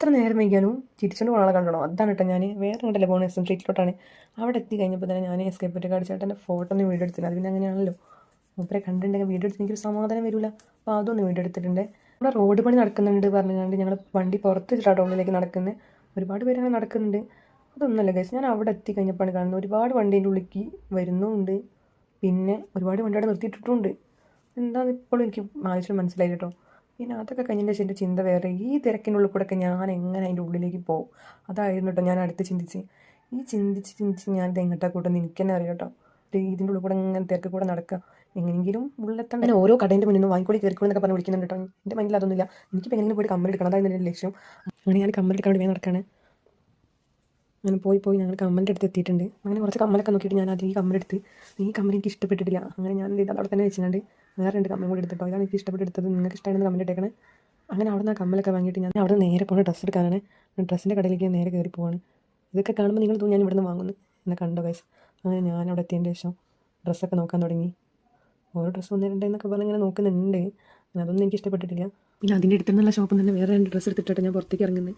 എത്ര നേരം വൈകിയാലും ചിരിച്ചുകൊണ്ട് പോകാനുള്ള കണ്ടോ. അതാണ് കേട്ടോ ഞാൻ വേറെ കണ്ടല്ലേ പോകുന്നത് എസ് എം സ്ട്രീറ്റിലോട്ടാണ്. അവിടെ എത്തി കഴിഞ്ഞപ്പോൾ തന്നെ ഞാൻ എസ്കേപ്പ് പറ്റി കാണിച്ചേട്ടൻ്റെ ഫോട്ടോ ഒന്നും വീഡിയോ എടുത്തില്ല. അത് പിന്നെ അങ്ങനെയാണല്ലോ, മൂപ്പരെ കണ്ടിട്ടുണ്ടെങ്കിൽ വീഡിയോ എടുത്ത് എനിക്കൊരു സമാധാനം വരില്ല. അപ്പോൾ അതൊന്നും വീഡിയോ എടുത്തിട്ടുണ്ട്. ഇവിടെ റോഡ് പണി നടക്കുന്നുണ്ട് പറഞ്ഞുകൊണ്ട് ഞങ്ങൾ വണ്ടി പുറത്ത് വെച്ചിട്ടാണ് ടൗണിലേക്ക് നടക്കുന്നത്. ഒരുപാട് പേര് അങ്ങനെ നടക്കുന്നുണ്ട്. അതൊന്നുമല്ല ഗൈസ്, ഞാൻ അവിടെ എത്തി കഴിഞ്ഞപ്പോഴാണ് കാണുന്നത് ഒരുപാട് വണ്ടീൻ്റെ ഉള്ളിലേക്ക് വരുന്നുമുണ്ട്, പിന്നെ ഒരുപാട് വണ്ടി അവിടെ നിർത്തിയിട്ടിട്ടുണ്ട്. എന്താണെന്ന് ഇപ്പോഴും എനിക്ക് ആവശ്യം മനസ്സിലായി കേട്ടോ. പിന്നെ അതൊക്കെ കഴിഞ്ഞതിൻ്റെ ശേഷം എൻ്റെ ചിന്ത വേറെ, ഈ തിരക്കിനുള്ളിൽ കൂടെ ഒക്കെ ഞാൻ എങ്ങനെ അതിൻ്റെ ഉള്ളിലേക്ക് പോകും, അതായിരുന്നു കേട്ടോ ഞാൻ അടുത്ത് ചിന്തിച്ച്. ഈ ചിന്തിച്ച് ഞാൻ ഇത് എങ്ങോട്ടാ കൂട്ടുന്നത് എനിക്ക് തന്നെ അറിയാം കേട്ടോ. ഇതിൻ്റെ ഉള്ളിൽ കൂടെ ഇങ്ങനെ തിരക്ക് കൂടെ നടക്കുക, എങ്ങനെയെങ്കിലും ഉള്ളിലെത്താൻ തന്നെ ഓരോ കടേൻ്റെ മുന്നിൽ നിന്ന് വാങ്ങിക്കൂടി കയറിക്കൂടി പറഞ്ഞ് വിളിക്കുന്നുണ്ട് കേട്ടോ. എൻ്റെ മൈൻഡിൽ അതൊന്നുമില്ല, എനിക്കിപ്പോൾ എങ്ങനെയും പോയി കമ്മലെടുക്കണം, അതായിരുന്നു എൻ്റെ ലക്ഷ്യം. അങ്ങനെ ഞാൻ കമ്മലെടുക്കാൻ വേണ്ടി നടക്കുകയാണ്. അങ്ങനെ പോയി ഞങ്ങൾ കമ്മലിൻ്റെ അടുത്ത് എത്തിയിട്ടുണ്ട്. അങ്ങനെ കുറച്ച് കമ്മലൊക്കെ നോക്കിയിട്ട് ഞാൻ ആദ്യം ഈ കമ്മലെടുത്ത്, ഈ കമ്മൽ എനിക്ക് ഇഷ്ടപ്പെട്ടിട്ടില്ല. അങ്ങനെ ഞാൻ ഇത് അവിടെ തന്നെ വെച്ചിട്ടുണ്ട്. വേറെ 2 കമ്മലും കൂടി എടുത്തിട്ടോ. ഇതാണ് എനിക്ക് ഇഷ്ടപ്പെട്ടെടുത്തത്, നിങ്ങൾക്ക് ഇഷ്ടമാണെന്ന് കമ്മലിട്ടേക്കണേ. അങ്ങനെ അവിടെ നിന്ന് കമ്മലൊക്കെ വാങ്ങിയിട്ട് ഞാൻ അവിടെ നേരെ പോകുന്ന ഡ്രസ്സ് എടുക്കാനാണ്. ഡ്രസ്സിൻ്റെ കടയിലേക്ക് നേരെ കയറി പോവാണ്. ഇതൊക്കെ കാണുമ്പോൾ നിങ്ങൾ ഞാൻ ഇവിടെ നിന്ന് വാങ്ങുന്നു എന്നെ കണ്ടോ ഗൈസ്. അങ്ങനെ ഞാൻ അവിടെ എത്തിയതിൻ്റെ ശേഷം ഡ്രസ്സൊക്കെ നോക്കാൻ തുടങ്ങി. ഓരോ ഡ്രസ്സ് 1 2 എന്നൊക്കെ പറഞ്ഞ് ഇങ്ങനെ നോക്കുന്നുണ്ട്. അതൊന്നും എനിക്ക് ഇഷ്ടപ്പെട്ടിട്ടില്ല. പിന്നെ അതിൻ്റെ അടുത്തുനിന്നുള്ള ഷോപ്പിൽ നിന്ന് വേറെ 2 ഡ്രസ്സ് എടുത്തിട്ടാണ് ഞാൻ പുറത്തേക്ക് ഇറങ്ങുന്നത്.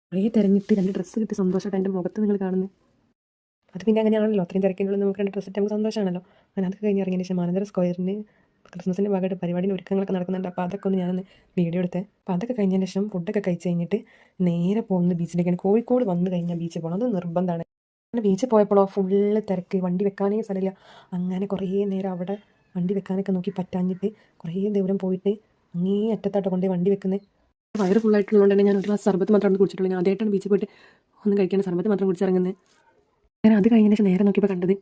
കുറേ തിരഞ്ഞിട്ട് 2 ഡ്രസ്സ് കിട്ടി സന്തോഷമായിട്ട് എൻ്റെ മുഖത്ത് നിങ്ങൾ കാണുന്നത്. അത് പിന്നെ അങ്ങനെയാണല്ലോ, അത്രയും തിരക്കിനുള്ളിൽ നമുക്ക് 2 ഡ്രസ്സ് ഇട്ട് നമുക്ക് സന്തോഷമാണല്ലോ. അങ്ങനെ അതൊക്കെ കഴിഞ്ഞ് ഇറങ്ങിയതിന് ശേഷം മാനന്തവാടി സ്ക്വയറിന് ക്രിസ്മസിൻ്റെ ഭാഗമായിട്ട് പരിപാടിൻ്റെ ഒരുക്കങ്ങളൊക്കെ നടക്കുന്നുണ്ട്. അപ്പോൾ അതൊക്കെ ഒന്ന് ഞാനൊന്ന് വീഡിയോ എടുത്തേ. അപ്പോൾ അതൊക്കെ കഴിഞ്ഞതിന് ശേഷം ഫുഡൊക്കെ കഴിച്ച് കഴിഞ്ഞിട്ട് നേരെ പോകുന്നത് ബീച്ചിലേക്കാണ്. കോഴിക്കോട് വന്നു കഴിഞ്ഞാൽ ബീച്ചിൽ പോകണം, അത് നിർബന്ധമാണ്. അങ്ങനെ ബീച്ചിൽ പോയപ്പോഴോ ഫുള്ള് തിരക്ക്, വണ്ടി വെക്കാനേ സ്ഥലമില്ല. അങ്ങനെ കുറേ നേരം അവിടെ വണ്ടി വെക്കാനൊക്കെ നോക്കി പറ്റാഞ്ഞിട്ട് കുറേ ദൂരം പോയിട്ട് അങ്ങേ അറ്റത്തായിട്ട് കൊണ്ടുപോയി വണ്ടി വെക്കുന്നത്. വയറ് ഫുള്ളായിട്ടുള്ളതുകൊണ്ട് തന്നെ ഞാൻ ഒരു ഗ്ലാസ് സർബത്ത് മാത്രമാണ് കുടിച്ചിട്ടുള്ളൂ. ഞാൻ ആദ്യമായിട്ടാണ് ബീച്ചിൽ പോയിട്ട് ഒന്നും കഴിക്കാൻ സർബത്ത് മാത്രം കുടിച്ചിറങ്ങുന്നത്. അങ്ങനെ അത് കഴിഞ്ഞതിന് ശേഷം നേരെ നോക്കിയപ്പോൾ കണ്ടത്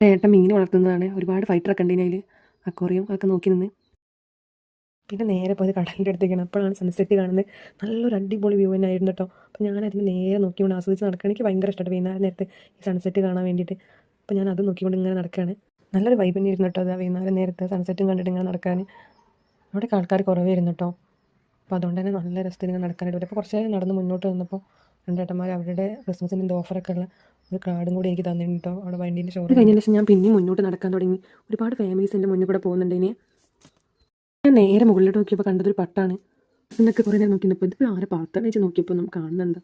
ഏട്ടൻ മീൻ വളർത്തുന്നതാണ്. ഒരുപാട് ഫൈറ്ററൊക്കെ ഉണ്ട് അതിൽ, അക്വേറിയം അതൊക്കെ നോക്കി നിന്ന്. പിന്നെ നേരെ പോയത് കടലിൻ്റെ അടുത്തേക്കാണ്. അപ്പോഴാണ് സൺസെറ്റ് കാണുന്നത്. നല്ലൊരു അടിപൊളി വ്യൂ തന്നെ ആയിരുന്നു കേട്ടോ. അപ്പോൾ ഞാൻ അതിന് നേരെ നോക്കിക്കൊണ്ട് ആസ്വദിച്ച് നടക്കുകയാണ്. എനിക്ക് ഭയങ്കര ഇഷ്ടമാണ് വൈകുന്നേരം നേരത്തെ ഈ സൺസെറ്റ് കാണാൻ വേണ്ടിയിട്ട്. അപ്പോൾ ഞാൻ അത് നോക്കിക്കൊണ്ട് ഇങ്ങനെ നടക്കുകയാണ്. നല്ലൊരു വൈബ് തന്നെ ഇരുന്നു കേട്ടോ. അത് വൈകുന്നേരം നേരത്തെ സൺസെറ്റും കണ്ടിട്ട് ഇങ്ങനെ നടക്കാൻ. അവിടെയൊക്കെ ആൾക്കാർ കുറവായിരുന്നു കേട്ടോ. അപ്പോൾ അതുകൊണ്ട് തന്നെ നല്ല രസത്തിൽ ഇങ്ങനെ നടക്കാനായിട്ട് പറ്റും. അപ്പോൾ കുറച്ച് നേരം നടന്ന് മുന്നോട്ട് വന്നപ്പോൾ 2 ഏട്ടന്മാർ അവരുടെ ക്രിസ്മസിൻ്റെ എന്തോ ഓഫറൊക്കെ ഉള്ള ഒരു കാർഡും കൂടി എനിക്ക് തന്നിട്ടുണ്ട് കേട്ടോ. അവിടെ വണ്ടീൻ്റെ ഷോറൂം കഴിഞ്ഞതിന് ശേഷം ഞാൻ പിന്നെയും മുന്നോട്ട് നടക്കാൻ തുടങ്ങി. ഒരുപാട് ഫാമിലീസ് എൻ്റെ മുന്നിൽ കൂടെ പോകുന്നുണ്ട്. ഇനി ഞാൻ നേരെ മുകളിലോട്ട് നോക്കിയപ്പോൾ കണ്ടതൊരു പട്ടാണ്. എന്നൊക്കെ കുറേ നേരം നോക്കിയപ്പോൾ ഇതിപ്പോൾ ആരെ പാർത്താണ് വെച്ച് നോക്കിയപ്പോൾ നമുക്ക് കാണുന്നത് എന്താ,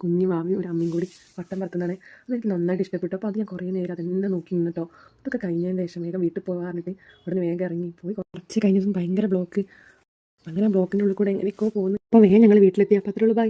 കുഞ്ഞു മാമിയും ഒരു അമ്മയും കൂടി പട്ടം പറത്തുന്നതാണ്. അതെനിക്ക് നന്നായിട്ട് ഇഷ്ടപ്പെട്ടു. അപ്പോൾ അത് ഞാൻ കുറേ നേരം അതെന്നെ നോക്കി നിന്നിട്ടോ. അതൊക്കെ കഴിഞ്ഞതിന് ശേഷം വേഗം വീട്ടിൽ പോകാറിട്ട് അവിടെ നിന്ന് വേഗം ഇറങ്ങി പോയി. കുറച്ച് കഴിഞ്ഞതും ഭയങ്കര ബ്ലോക്ക്. അങ്ങനെ ബ്ലോക്കിൻ്റെ ഉള്ളിൽ കൂടെ എങ്ങനെയൊക്കെയോ പോകുന്നു. അപ്പോൾ വേഗം ഞങ്ങൾ വീട്ടിലെത്തി. അപ്പോൾ അത്രയുള്ളൂ, ബൈ.